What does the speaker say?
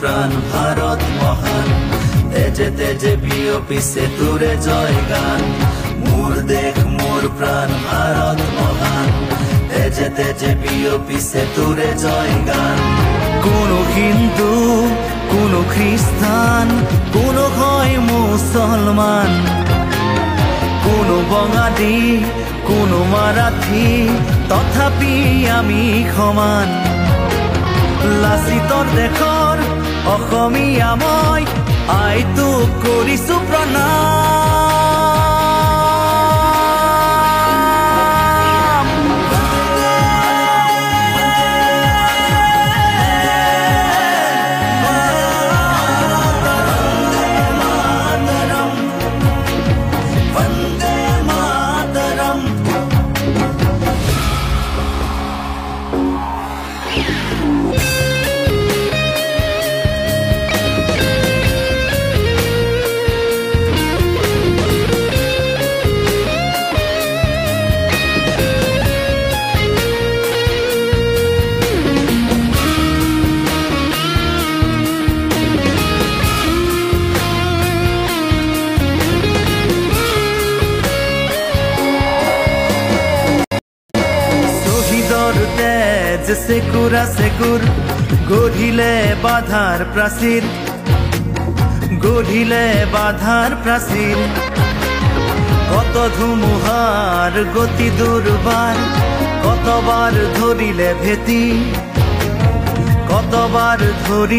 প্রাণ ভারত মহান তেজে তেজে বিয়পিছে তোরে জয় গান মোর দেখ মোর প্রাণ ভারত মহান তেজে তেজে বিয়পিছে তোরে জয় গান কোনো হিন্দু কোনো খ্রিস্টান কোনো হয় মুসলমান কোনো বঙালী কোনো মারাঠী তথাপি আমি সমান লাচিতৰ দেশৰ অসমীয়া মই আইটোক কৰিছো প্ৰণাম বন্দে মাতৰম সেকুৰা সেকুৰ গঢ়িলে বাধাৰ প্ৰাচীৰ গঢ়িলে বাধাৰ প্ৰাচীৰ কত ধুমুহাৰ গতি দুৰ্বাৰ কতবাৰ ধৰিলে ভেটি কতবাৰ ধৰিলে